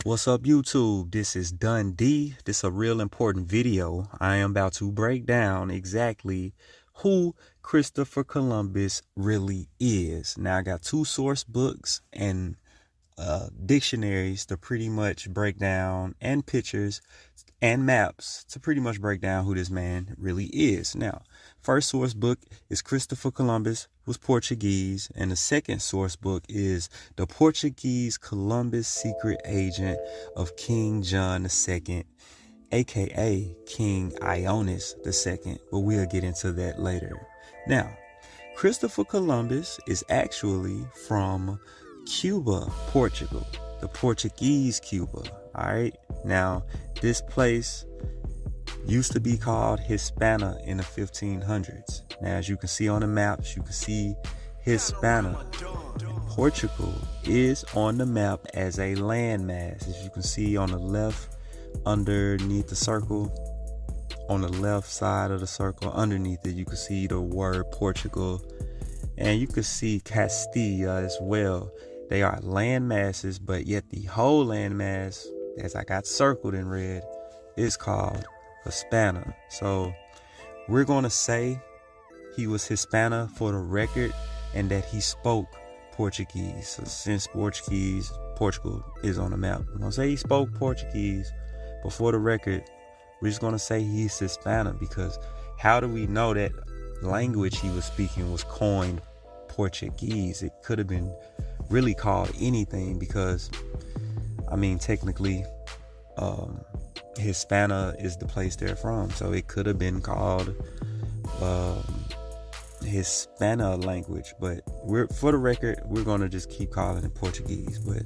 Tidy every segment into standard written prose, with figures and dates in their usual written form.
What's up, YouTube? This is Dundee. This is a real important video. I am about to break down exactly who Christopher Columbus really is. Now, I got two source books and dictionaries to pretty much break down, and pictures and maps to pretty much break down who this man really is. Now, first source book is Christopher Columbus was Portuguese, and the second source book is The Portuguese Columbus Secret Agent of King John II, aka King Ioannis II, but we'll get into that later. Now, Christopher Columbus is actually from Cuba, Portugal, the Portuguese Cuba. All right. Now, this place used to be called Hispania in the 1500s. Now, as you can see on the maps, you can see Hispania. Portugal is on the map as a landmass. As you can see on the left, underneath the circle, on the left side of the circle, underneath it, you can see the word Portugal. And you can see Castilla as well. They are land masses, but yet the whole landmass, as I got circled in red, is called Hispania. So we're going to say he was Hispania for the record, and that he spoke Portuguese. So since Portugal is on the map, we're going to say he spoke Portuguese, but for the record, we're just going to say he's Hispania, because how do we know that language he was speaking was coined Portuguese? It could have been really called anything, because I mean, technically Hispania is the place they're from, so it could have been called Hispania language, but for the record, we're gonna just keep calling it Portuguese. But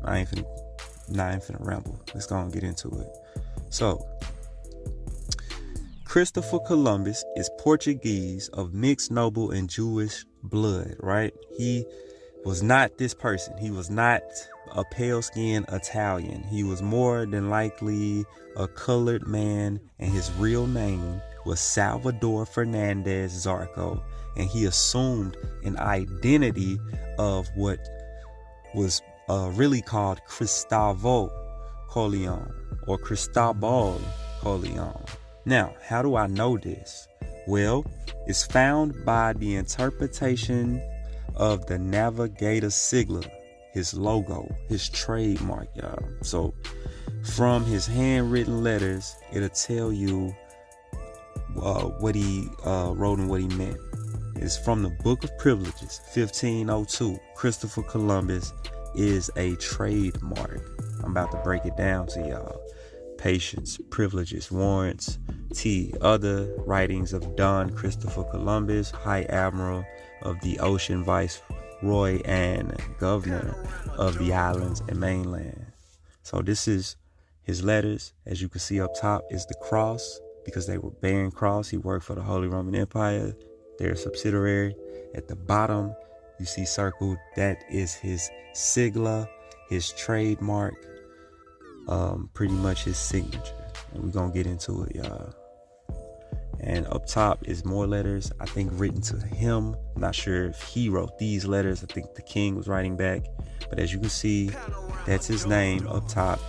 I ain't finna ramble. Let's go and get into it. So, Christopher Columbus is Portuguese of mixed noble and Jewish blood, right? He was not this person. He was not a pale-skinned Italian. He was more than likely a colored man, and his real name was Salvador Fernandez Zarco, and he assumed an identity of what was really called Cristobal Colon, or Cristobal Colon. Now, how do I know this? Well, it's found by the interpretation of the navigator sigla, his logo, his trademark, y'all. So from his handwritten letters, it'll tell you what he wrote and what he meant. It's from the Book of Privileges, 1502. Christopher Columbus is a trademark. I'm about to break it down to y'all. Patience, privileges, warrants, T. Other writings of Don Christopher Columbus, High Admiral of the Ocean Viceroy and Governor of the islands and mainland. So this is his letters. As you can see up top is the cross, because they were bearing cross. He worked for the Holy Roman Empire, their subsidiary. At the bottom, you see circled, that is his sigla, his trademark, pretty much his signature. And we're gonna get into it, y'all. And up top is more letters, I think written to him. I'm not sure if he wrote these letters. I think the king was writing back. But as you can see, that's his name up top,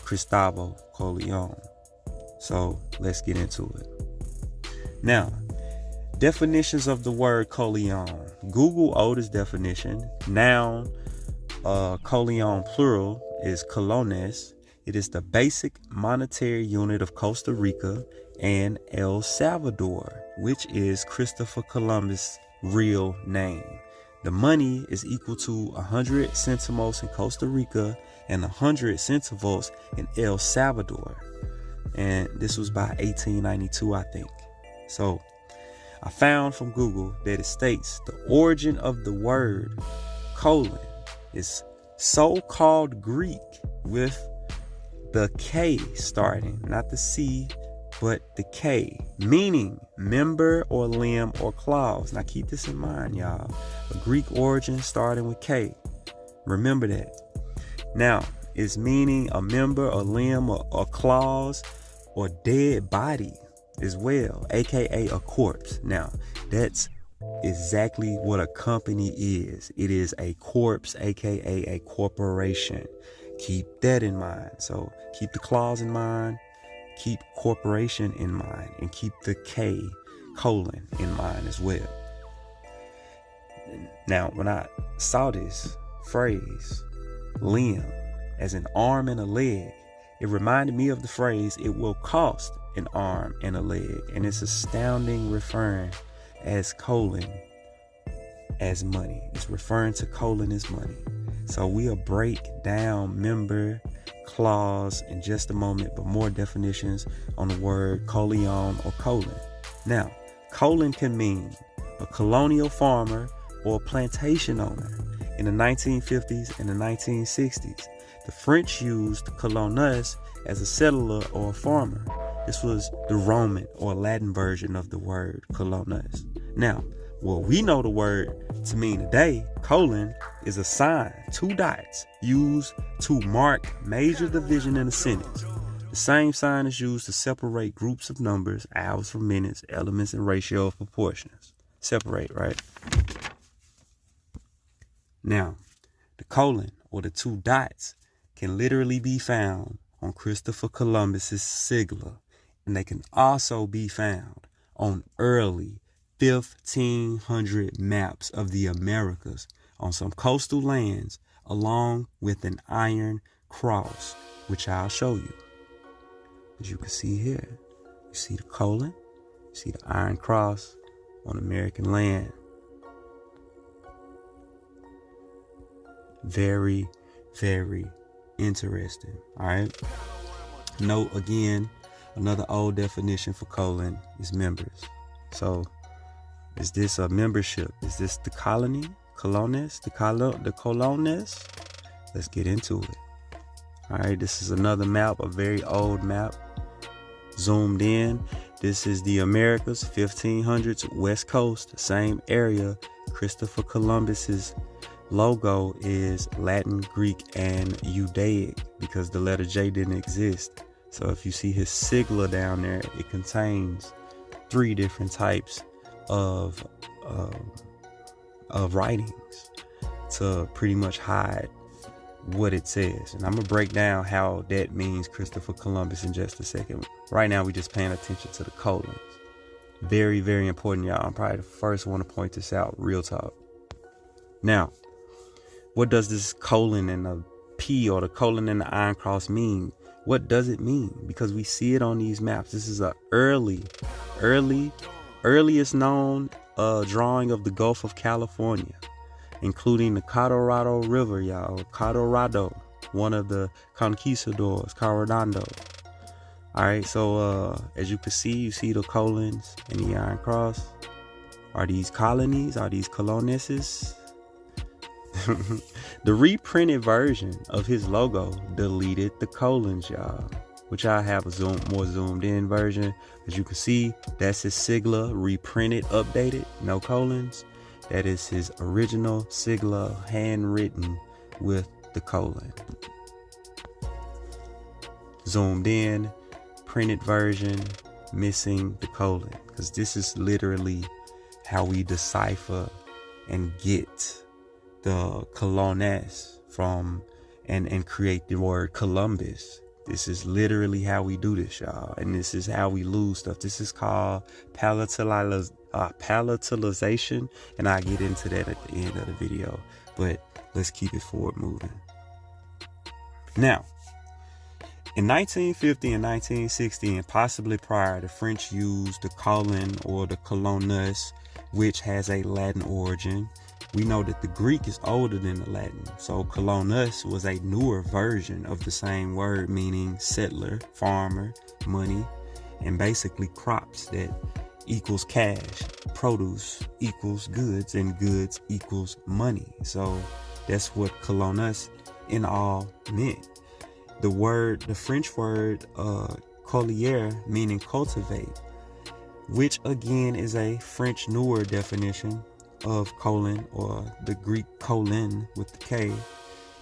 Cristobal Colon. So let's get into it. Now, definitions of the word Colon. Google oldest definition. Noun, Colon plural is colones. It is the basic monetary unit of Costa Rica and El Salvador, which is Christopher Columbus' real name. The money is equal to 100 centimos in Costa Rica and 100 centavos in El Salvador. And this was by 1892, I think. So I found from Google that it states the origin of the word colon is so-called Greek with the K starting, not the C, but the K, meaning member or limb or claws. Now keep this in mind, y'all. A Greek origin starting with K. Remember that. Now, it's meaning a member, a limb, or claws, or dead body as well, aka a corpse. Now, that's exactly what a company is. It is a corpse, aka a corporation. Keep that in mind. So keep the clause in mind, keep corporation in mind, and keep the K colon in mind as well. Now, when I saw this phrase, limb, as an arm and a leg, it reminded me of the phrase, it will cost an arm and a leg. And it's astounding referring as colon as money. It's referring to colon as money. So we'll break down member, clause in just a moment, but more definitions on the word colon or colon. Now, colon can mean a colonial farmer or a plantation owner. In the 1950s and the 1960s, the French used colonus as a settler or a farmer. This was the Roman or Latin version of the word colonus. Now, what we know the word to mean today, colon, is a sign, 2 dots, used to mark major division in a sentence. The same sign is used to separate groups of numbers, hours from minutes, elements, and ratio of proportions. Separate, right? Now, the colon or the 2 dots can literally be found on Christopher Columbus's sigla, and they can also be found on early 1500 maps of the Americas on some coastal lands, along with an iron cross, which I'll show you. As you can see here, you see the colon, you see the iron cross on American land. Very, very interesting. All right. Note again, another old definition for colon is members. So is this a membership? Is this the colony? Colonist? The colonist? Let's get into it. All right. This is another map, a very old map. Zoomed in. This is the Americas, 1500s, West Coast, same area. Christopher Columbus's logo is Latin, Greek, and Judaic because the letter J didn't exist. So if you see his sigla down there, it contains 3 different types of writings to pretty much hide what it says. And I'm gonna break down how that means Christopher Columbus in just a second. Right now, we're just paying attention to the colons. Very, very important, y'all. I'm probably the first one to point this out. Real talk. Now, what does this colon and the P or the colon and the iron cross mean? What does it mean? Because we see it on these maps. This is a earliest known drawing of the Gulf of California, including the Colorado River, y'all. Colorado, one of the conquistadors, Coronado. All right, so as you can see, you see the colons and the iron cross. Are these colonies? Are these colonises? The reprinted version of his logo deleted the colons, y'all, which I have a more zoomed in version. As you can see, that's his sigla, reprinted, updated, no colons. That is his original sigla, handwritten with the colon. Zoomed in, printed version, missing the colon, because this is literally how we decipher and get the colonnes from and create the word Columbus. This is literally how we do this, y'all, and this is how we lose stuff. This is called palatalization, and I'll get into that at the end of the video, but let's keep it forward moving. Now, in 1950 and 1960, and possibly prior, the French used the colon or the colonus, which has a Latin origin. We know that the Greek is older than the Latin, so colonus was a newer version of the same word, meaning settler, farmer, money, and basically crops that equals cash, produce equals goods, and goods equals money. So that's what colonus in all meant. The French word collier, meaning cultivate, which again is a French newer definition of colon, or the Greek colon with the K.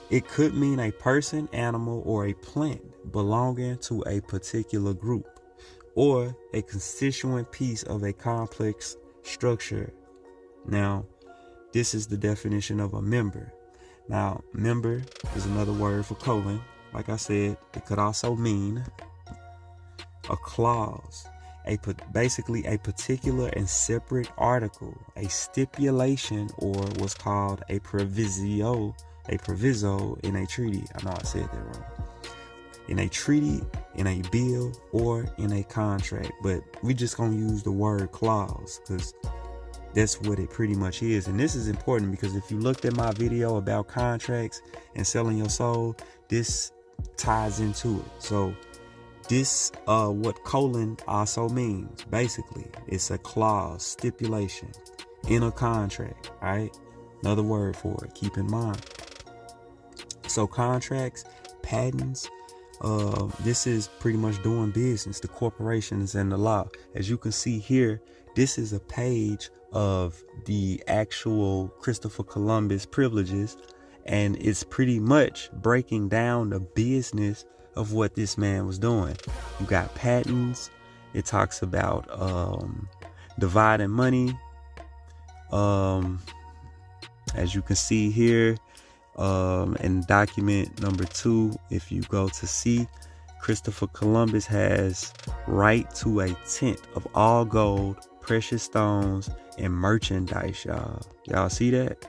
It could mean a person, animal, or a plant belonging to a particular group, or a constituent piece of a complex structure. Now, this is the definition of a member. Now, member is another word for colon. like I said, it could also mean a clause, basically a particular and separate article, a stipulation, or what's called a proviso in a treaty. I know I said that wrong. In a treaty, in a bill, or in a contract. But we just gonna use the word clause because that's what it pretty much is. And this is important because if you looked at my video about contracts and selling your soul, this ties into it. So this what colon also means. Basically, it's a clause, stipulation in a contract. All right, another word for it, keep in mind. So contracts, patents, this is pretty much doing business, the corporations and the law. As you can see here, this is a page of the actual Christopher Columbus privileges, and it's pretty much breaking down the business of what this man was doing. You got patents. It talks about dividing money. As you can see here, in document number 2, if you go to C, Christopher Columbus has right to a tenth of all gold, precious stones, and merchandise, y'all see that?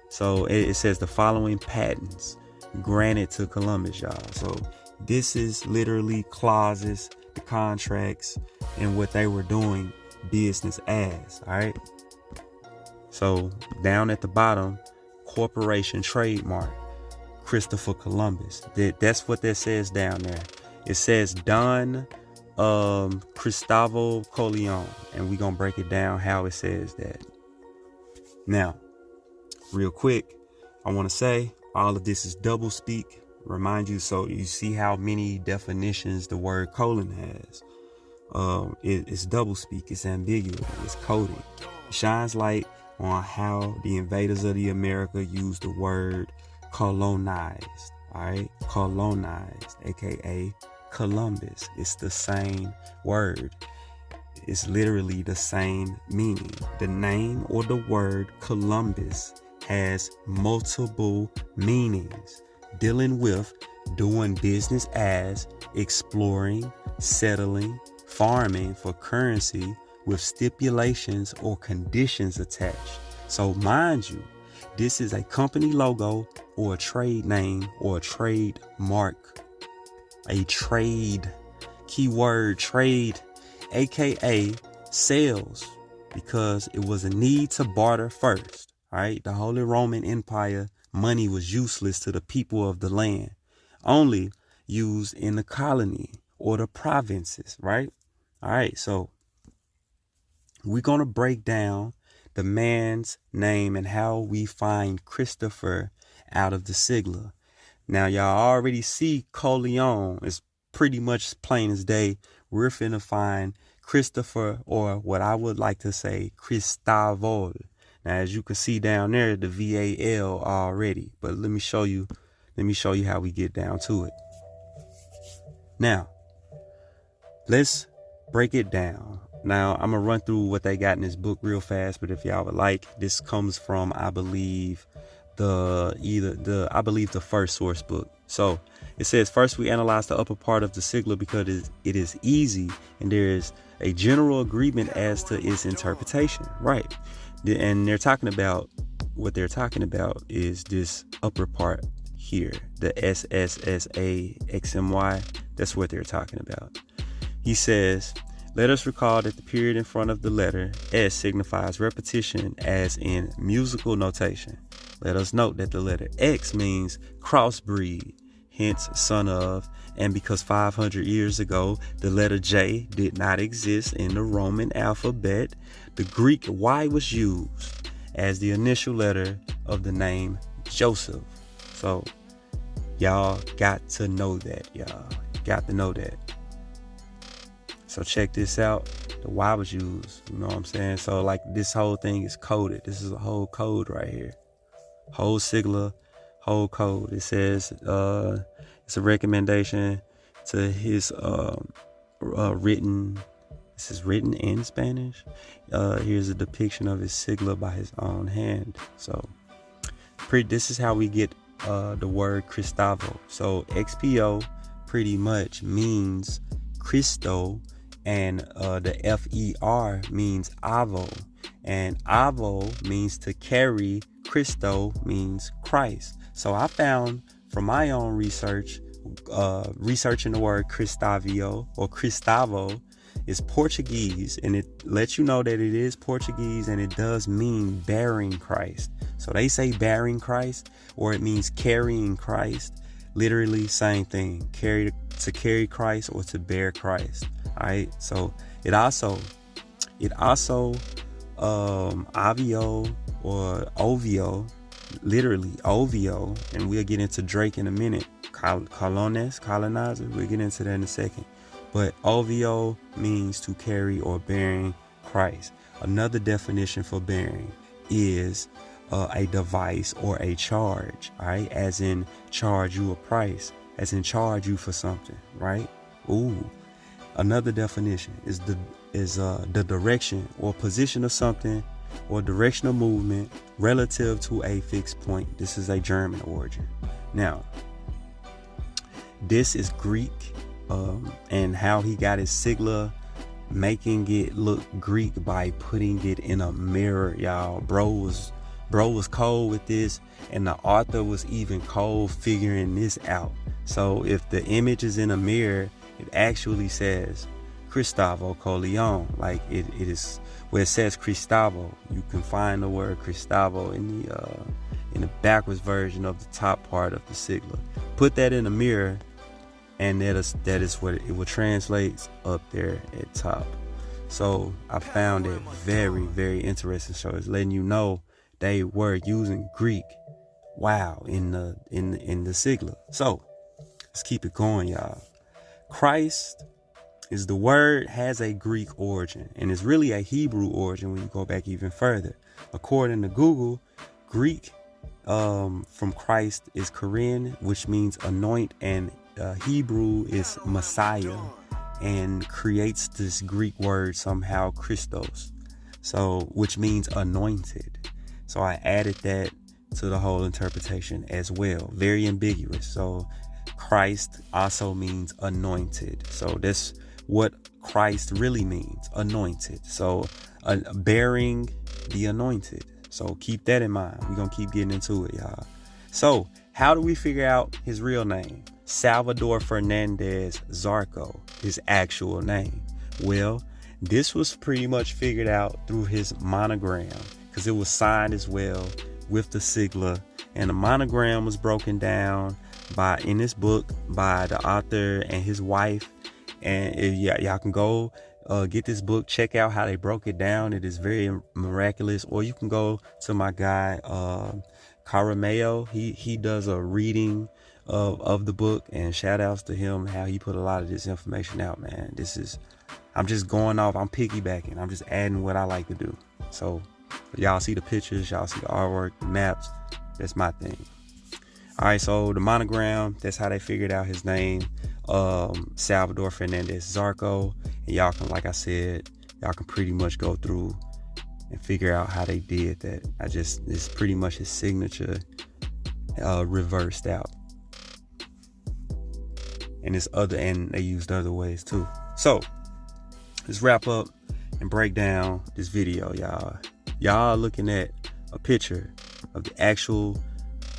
So it says the following patents granted to Columbus, y'all. So this is literally clauses, the contracts, and what they were doing business as. All right, so down at the bottom, corporation trademark, Christopher Columbus. That's what that says down there. It says Don Cristobal Colon, and we're gonna break it down how it says that. Now, real quick, I want to say all of this is double speak. Remind you, so you see how many definitions the word colon has. It's double speak, it's ambiguous, it's coded. It shines light on how the invaders of the America used the word colonized. All right, colonized, aka Columbus. It's the same word. It's literally the same meaning. The name or the word Columbus has multiple meanings, dealing with doing business as, exploring, settling, farming for currency with stipulations or conditions attached. So mind you, this is a company logo or a trade name or a trademark. A trade, keyword trade, aka sales, because it was a need to barter first. All right, the Holy Roman Empire, money was useless to the people of the land, only used in the colony or the provinces, right? All right, so we're going to break down the man's name and how we find Christopher out of the sigla. Now, y'all already see Coleon is pretty much plain as day. We're finna find Christopher, or what I would like to say, Cristobal. Now, as you can see down there, the VAL already. But let me show you how we get down to it. Now, let's break it down. Now, I'm gonna run through what they got in this book real fast, but if y'all would like, this comes from, I believe, the first source book. So it says, first we analyze the upper part of the sigla because it is easy and there is a general agreement as to its interpretation, right? And what they're talking about is this upper part here, the SSSAXMY. That's what they're talking about. He says, let us recall that the period in front of the letter S signifies repetition as in musical notation. Let us note that the letter X means crossbreed, hence son of, and because 500 years ago the letter J did not exist in the Roman alphabet, the Greek Y was used as the initial letter of the name Joseph. So y'all got to know that, So check this out. The Y was used, you know what I'm saying? So like this whole thing is coded. This is a whole code right here. Whole sigla, whole code. It says it's a recommendation to his written. This is written in Spanish. Here's a depiction of his sigla by his own hand. So this is how we get the word Cristavo. So XPO pretty much means Cristo, and the FER means Avo, and Avo means to carry. Cristo means Christ. So I found from my own research, researching the word Cristavio or Cristavo is Portuguese, and it lets you know that it is Portuguese, and it does mean bearing Christ. So they say bearing Christ, or it means carrying Christ. Literally same thing, to carry Christ or to bear Christ. All right, so it also avio or ovio, literally ovio, and we'll get into Drake in a minute. Colonizer, we'll get into that in a second. But ovio means to carry or bearing Christ. Another definition for bearing is a device or a charge, right? As in charge you a price, as in charge you for something, right? Ooh. Another definition is the direction or position of something or direction of movement relative to a fixed point. This is a German origin. Now, this is Greek, and how he got his sigla, making it look Greek by putting it in a mirror, y'all. Bro was cold with this, and the author was even cold figuring this out. So if the image is in a mirror, it actually says Cristavo Coleon, like it is where it says Cristavo. You can find the word Cristavo in the backwards version of the top part of the sigla. Put that in a mirror, and that is what it will translate up there at top. So I found it very, very interesting. So it's letting you know they were using Greek, wow, in the sigla. So let's keep it going, y'all. Christ is the word, has a Greek origin, and it's really a Hebrew origin when you go back even further. According to Google, Greek from Christ is Korean, which means anoint, and Hebrew is Messiah, and creates this Greek word somehow Christos, so which means anointed. So I added that to the whole interpretation as well. Very ambiguous. So Christ also means anointed. So that's what Christ really means, anointed. So bearing the anointed. So keep that in mind. We're going to keep getting into it, y'all. So how do we figure out his real name? Salvador Fernandez Zarco, his actual name. Well, this was pretty much figured out through his monogram, because it was signed as well with the sigla, and the monogram was broken down in this book by the author and his wife. And y'all can go get this book, check out how they broke it down. It is very miraculous. Or you can go to my guy Carameo. He does a reading of the book, and shout outs to him, how he put a lot of this information out, man. I'm just going off, I'm piggybacking, I'm just adding what I like to do. So y'all see the pictures, y'all see the artwork, the maps, that's my thing. All right, so the monogram, that's how they figured out his name, Salvador Fernandez Zarco. And y'all can, like I said, y'all can pretty much go through and figure out how they did that. It's pretty much his signature reversed out. And they used other ways too. So let's wrap up and break down this video, y'all. Y'all looking at a picture of the actual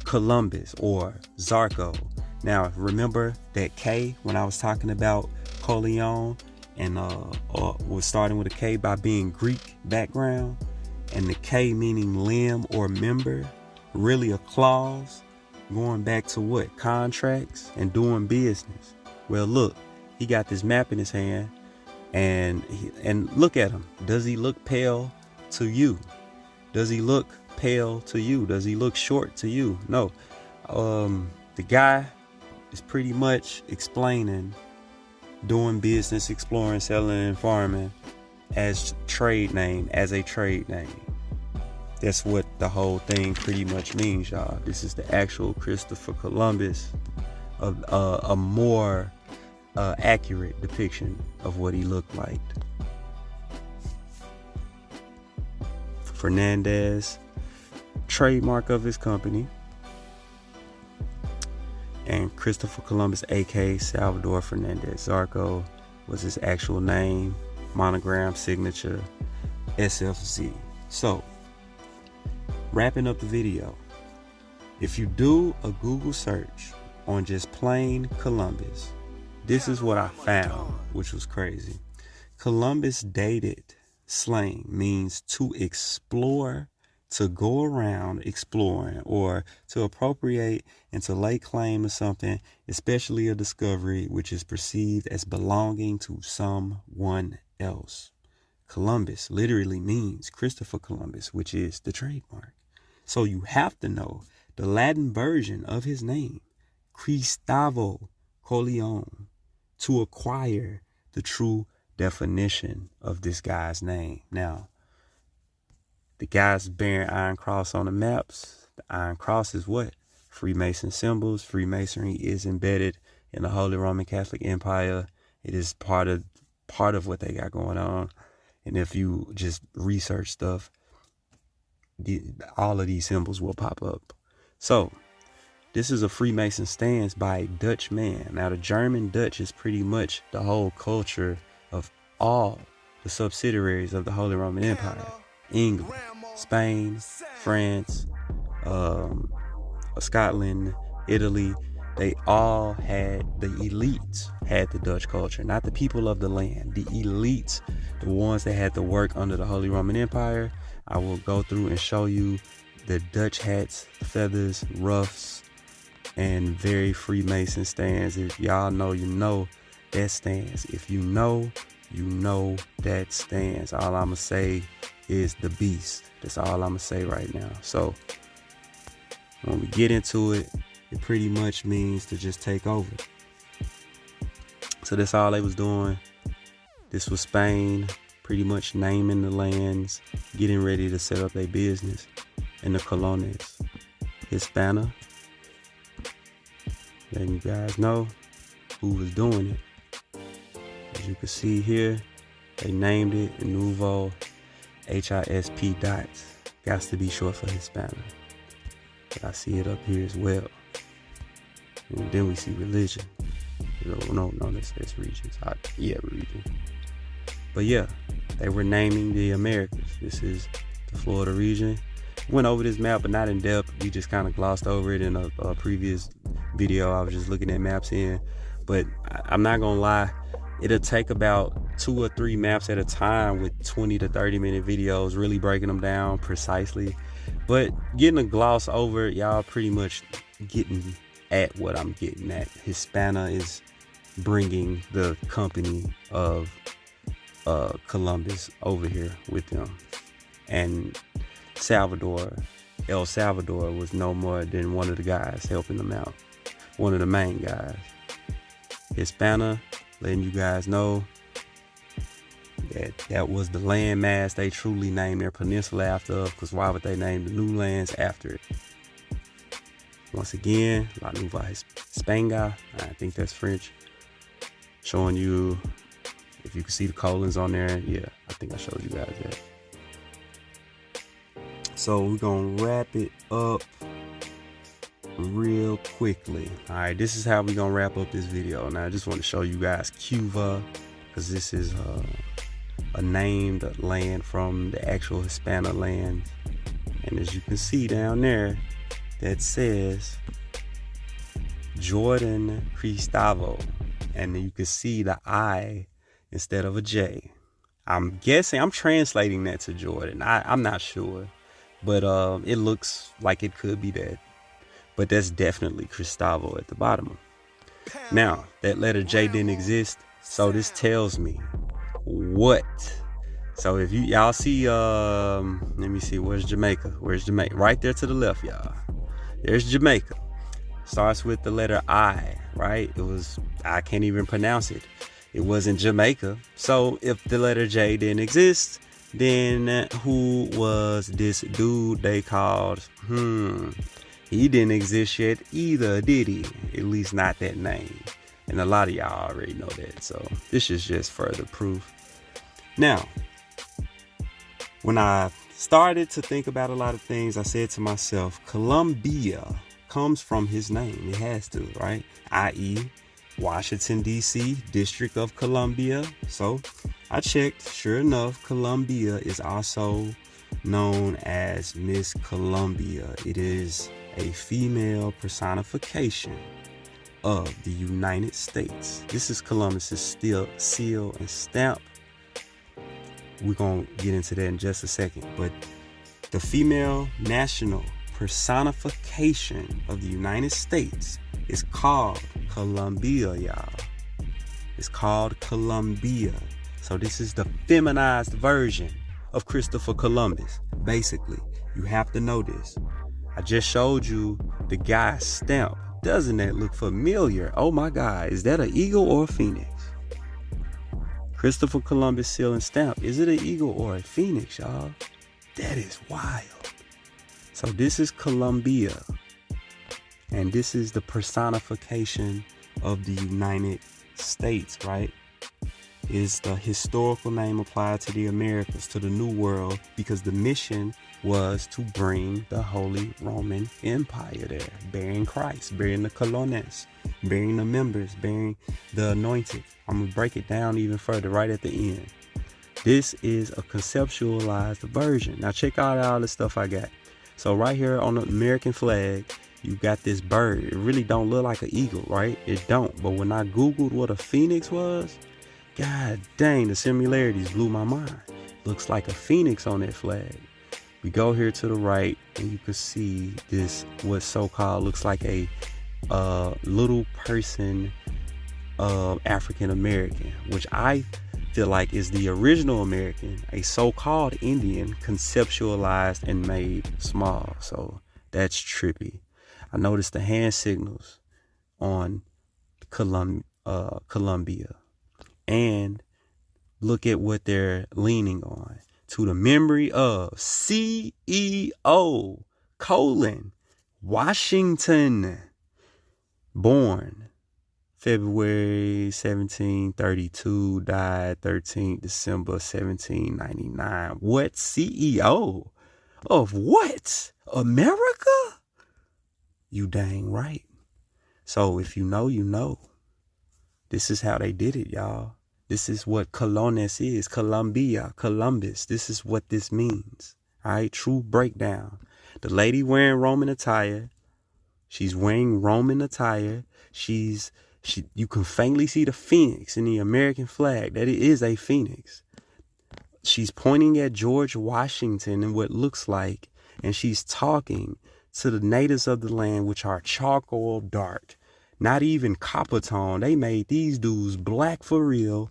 Columbus or Zarco. Now remember that K when I was talking about Coleon, and was starting with a K by being Greek background, and the K meaning limb or member, really a clause going back to what? Contracts and doing business. Well, look, he got this map in his hand, and look at him. Does he look pale to you? Does he look pale to you? Does he look short to you? No. The guy is pretty much explaining doing business, exploring, selling, and farming as a trade name. That's what the whole thing pretty much means, y'all. This is the actual Christopher Columbus, of a more accurate depiction of what he looked like. Fernandez, trademark of his company. And Christopher Columbus, aka Salvador Fernandez Zarco, was his actual name, monogram, signature, SFZ. So, wrapping up the video, if you do a Google search on just plain Columbus, this is what I found, which was crazy. Columbus dated slang means to explore, to go around exploring, or to appropriate and to lay claim to something, especially a discovery which is perceived as belonging to someone else. Columbus literally means Christopher Columbus, which is the trademark. So you have to know the Latin version of his name, Cristavo Colleone, to acquire the true definition of this guy's name. Now, the guy's bearing iron cross on the maps. The iron cross is what? Freemason symbols. Freemasonry is embedded in the Holy Roman Catholic Empire. It is part of what they got going on. And if you just research stuff, all of these symbols will pop up. So, this is a Freemason stance by a Dutch man. Now, the German Dutch is pretty much the whole culture of all the subsidiaries of the Holy Roman Empire. England, Spain, France, Scotland, Italy, they all had, the elites had the Dutch culture, not the people of the land. The elites, the ones that had to work under the Holy Roman Empire. I will go through and show you the Dutch hats, feathers, ruffs, and very Freemason stands. If y'all know, you know that stands. If you know, you know that stands. All I'm going to say is the beast. That's all I'm going to say right now. So when we get into it, it pretty much means to just take over. So that's all they was doing. This was Spain, pretty much naming the lands, getting ready to set up their business. And the Colones, Hispana, letting you guys know who was doing it. As you can see here, they named it Nouveau HISP dots. Got to be short for Hispana. But I see it up here as well. And then we see religion. No, that's regions. Yeah, region. But yeah, they were naming the Americas. This is the Florida region. Went over this map, but not in depth. We just kind of glossed over it in a previous video. I was just looking at maps in. But I'm not gonna lie, it'll take about 2 or 3 maps at a time with 20 to 30 minute videos, really breaking them down precisely. But getting a gloss over it, y'all pretty much getting at what I'm getting at. Hispana is bringing the company of Columbus over here with them. And El Salvador was no more than one of the guys helping them out. One of the main guys. Hispana, letting you guys know that was the landmass they truly named their peninsula after, because why would they name the new lands after it? Once again, La Nueva Hispania, I think that's French. Showing you, if you can see the colons on there, yeah, I think I showed you guys that. So we're gonna wrap it up real quickly. All right, this is how we're gonna wrap up this video. Now I just want to show you guys Cuba, because this is a named land from the actual Hispana land. And as you can see down there, that says Jordan Cristavo, and you can see the I instead of a J. I'm guessing, I'm translating that to Jordan. I'm not sure, but it looks like it could be that. But that's definitely Cristavo at the bottom. Now, that letter J didn't exist, so this tells me what. So if y'all see, let me see, where's Jamaica? Where's Jamaica? Right there to the left, y'all. There's Jamaica. Starts with the letter I, right? I can't even pronounce it. It wasn't Jamaica. So if the letter J didn't exist, then who was this dude they called? He didn't exist yet either, did he? At least not that name. And a lot of y'all already know that. So this is just further proof. Now, when I started to think about a lot of things, I said to myself, Colombia comes from his name. It has to, right? I.e., Washington, D.C., District of Columbia. So I checked. Sure enough, Columbia is also known as Miss Columbia. It is a female personification of the United States. This is Columbus's seal and stamp. We're going to get into that in just a second. But the female national personification of the United States is called Columbia, y'all. It's called Columbia. So this is the feminized version of Christopher Columbus. Basically, you have to know this. I just showed you the guy's stamp. Doesn't that look familiar? Oh my God, is that an eagle or a phoenix? Christopher Columbus seal and stamp. Is it an eagle or a phoenix, y'all? That is wild. So this is Columbia. And this is the personification of the United States, right? Is the historical name applied to the Americas, to the New World, because the mission was to bring the Holy Roman Empire there, bearing Christ, bearing the colonels, bearing the members, bearing the anointed. I'm going to break it down even further right at the end. This is a conceptualized version. Now check out all the stuff I got. So right here on the American flag, you got this bird. It really don't look like an eagle, right? It don't. But when I Googled what a phoenix was, God dang, the similarities blew my mind. Looks like a phoenix on that flag. We go here to the right and you can see this, what so-called looks like a little person of African American, which I feel like is the original American, a so-called Indian conceptualized and made small. So that's trippy. I noticed the hand signals on Columbia. And look at what they're leaning on. To the memory of CEO Washington, born February 1732, died 13th December 1799. What? CEO of what? America? You dang right. So if you know, you know. This is how they did it, y'all. This is what Colonus is. Columbia, Columbus. This is what this means. All right, true breakdown. The lady wearing Roman attire. She's wearing Roman attire. You can faintly see the phoenix in the American flag. That it is a phoenix. She's pointing at George Washington in what looks like, and she's talking to the natives of the land, which are charcoal dark. Not even copper tone. They made these dudes black for real,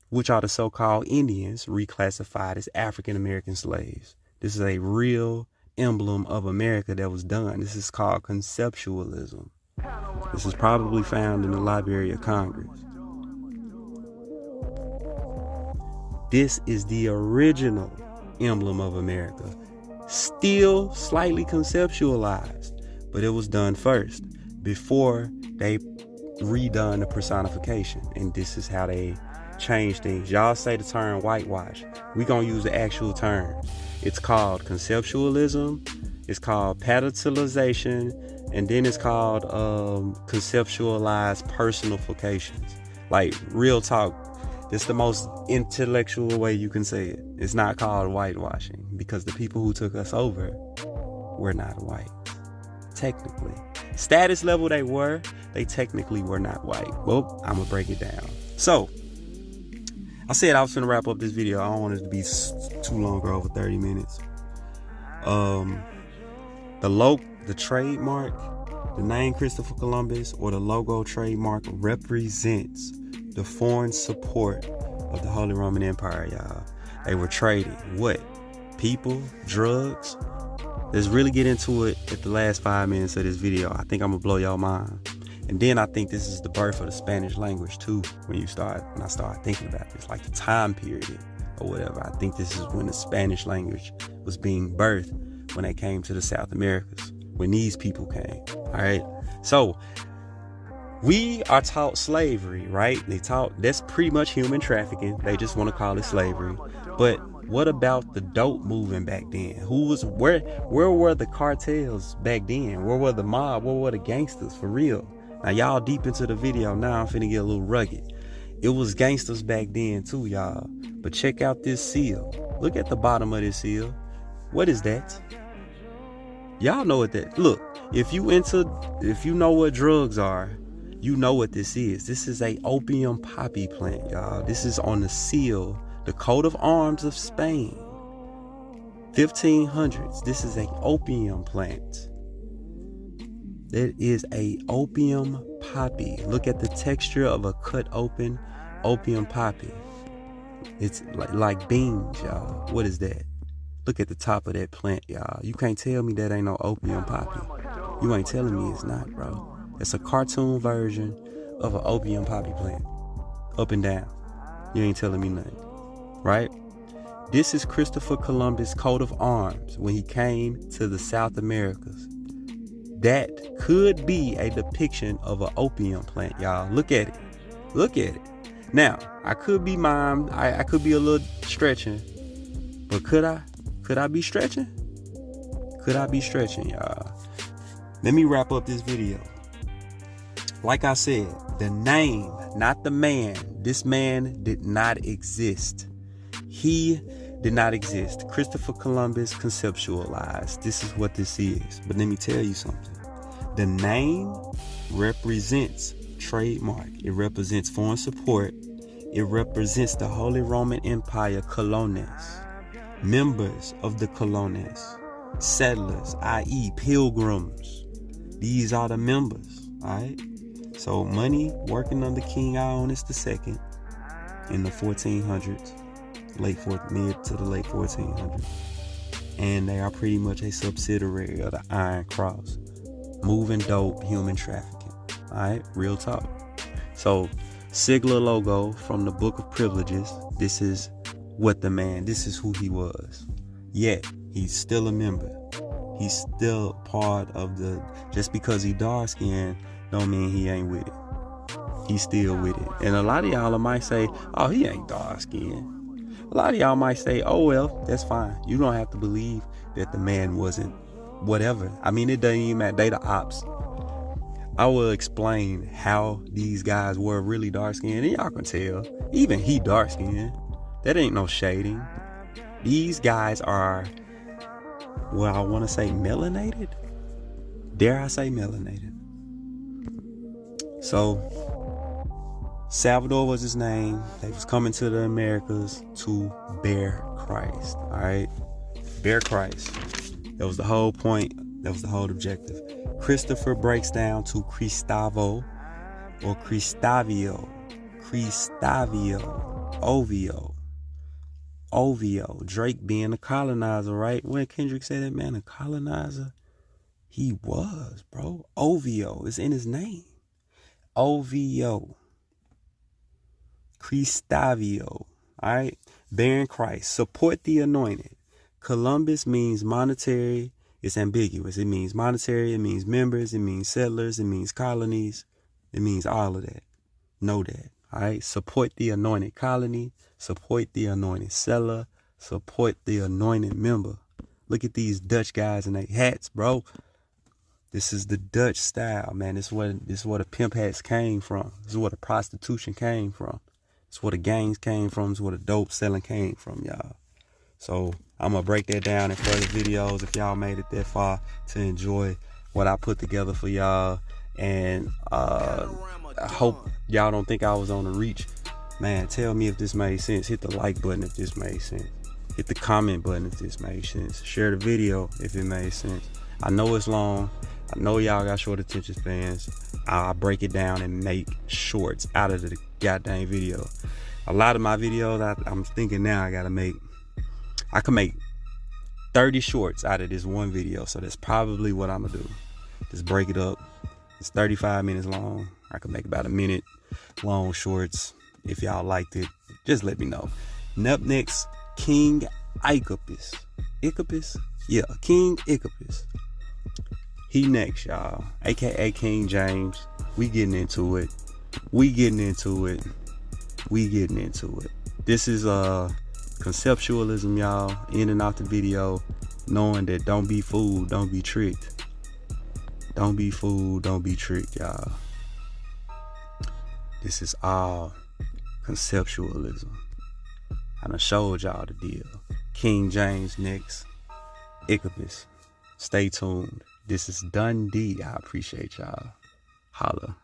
which are the so-called Indians, reclassified as African-American slaves. This is a real emblem of America that was done. This is called conceptualism. This is probably found in the Library of Congress. This is the original emblem of America. Still slightly conceptualized, but it was done first before they redone the personification. And this is how they change things. Y'all say the term whitewash. We gonna use the actual term. It's called conceptualism. It's called patentalization. And then it's called conceptualized personifications. Like real talk. It's the most intellectual way you can say it. It's not called whitewashing because the people who took us over were not white. Technically. Status level they technically were not white. Well, I'm gonna break it down. So, I said I was gonna wrap up this video. I don't want it to be too long or over 30 minutes. The trademark, the name Christopher Columbus or the logo trademark represents the foreign support of the Holy Roman Empire, y'all. They were trading what? People, drugs. Let's really get into it at the last 5 minutes of this video. I think I'm gonna blow y'all mind. And then I think this is the birth of the Spanish language too. When I start thinking about this, like the time period or whatever. I think this is when the Spanish language was being birthed when they came to the South Americas, when these people came. All right. So we are taught slavery, right? That's pretty much human trafficking. They just want to call it slavery. But What about the dope moving back then? Where were the cartels back then? Where were the mob? Where were the gangsters for real? Now y'all deep into the video. Now I'm finna get a little rugged. It was gangsters back then too, y'all. But check out this seal. Look at the bottom of this seal. What is that? Y'all know what that, look, if you know what drugs are, you know what this is. This is a opium poppy plant, y'all. This is on the seal, the coat of arms of Spain. 1500s. This is a opium plant. That is a opium poppy. Look at the texture of a cut open opium poppy. It's like beans, y'all. What is that? Look at the top of that plant, y'all. You can't tell me that ain't no opium poppy. You ain't telling me it's not, bro. It's a cartoon version of an opium poppy plant. Up and down. You ain't telling me nothing. Right? This is Christopher Columbus' coat of arms when he came to the South Americas. That could be a depiction of an opium plant, y'all. Look at it. Look at it. Now, I could be mimed. I could be a little stretching. But could I? Could I be stretching? Could I be stretching, y'all? Let me wrap up this video. Like I said, the name, not the man. This man did not exist. He did not exist. Christopher Columbus conceptualized. This is what this is. But let me tell you something. The name represents trademark. It represents foreign support. It represents the Holy Roman Empire colones. Members of the colones, settlers, i.e. pilgrims. These are the members, all right? So money working under King Ioannis II in the 1400s, mid to the late 1400s. And they are pretty much a subsidiary of the Iron Cross. Moving dope, human trafficking, all right? Real talk. So Sigla logo from the Book of Privileges. This is what the man, this is who he was. Yet he's still a member. He's still part of the, just because he dark skinned don't mean he ain't with it. He's still with it. And a lot of y'all might say, oh, he ain't dark skinned. A lot of y'all might say, oh well, that's fine. You don't have to believe that the man wasn't whatever. I mean, it doesn't even matter. They the ops. I will explain how these guys were really dark skinned, and y'all can tell. Even he dark skinned. That ain't no shading. These guys are, well, I want to say melanated. Dare I say melanated? So, Salvador was his name. They was coming to the Americas to bear Christ. All right? Bear Christ. That was the whole point. That was the whole objective. Christopher breaks down to Cristavo or Cristavio. Ovio. Drake being a colonizer, right? When Kendrick said that, man, a colonizer, he was, bro. Ovio is in his name. Ovio. Cristavio. All right? Bearing Christ. Support the anointed. Columbus means monetary. It's ambiguous. It means monetary. It means members. It means settlers. It means colonies. It means all of that. Know that. All right? Support the anointed colony. Support the anointed settler. Support the anointed member. Look at these Dutch guys in their hats, bro. This is the Dutch style, man. This is where the pimp hats came from. This is where the prostitution came from. This is where the gangs came from. This is where the dope selling came from, y'all. So I'm going to break that down in further videos if y'all made it that far to enjoy what I put together for y'all. And I hope y'all don't think I was on the reach. Man, tell me if this made sense. Hit the like button if this made sense. Hit the comment button if this made sense. Share the video if it made sense. I know it's long. I know y'all got short attention spans. I'll break it down and make shorts out of the goddamn video. A lot of my videos, I'm thinking now I can make 30 shorts out of this one video. So that's probably what I'm gonna do. Just break it up. It's 35 minutes long. I can make about a minute long shorts. If y'all liked it, just let me know. And up next, King Ichthus. Yeah, King Ichthus. He next, y'all. AKA King James. We getting into it. This is conceptualism, y'all. In and out the video, knowing that don't be fooled, don't be tricked. Don't be fooled, don't be tricked, y'all. This is all conceptualism. I done showed y'all the deal. King James next. Ichabus. Stay tuned. This is Dundee. I appreciate y'all. Holla.